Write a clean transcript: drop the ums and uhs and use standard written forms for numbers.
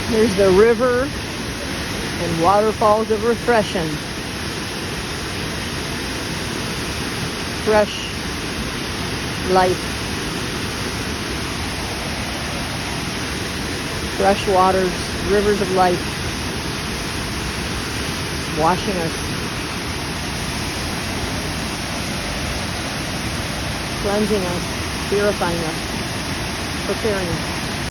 Here's the river and waterfalls of refreshing. Fresh life. Fresh waters, rivers of life, washing us, cleansing us, purifying us, preparing us.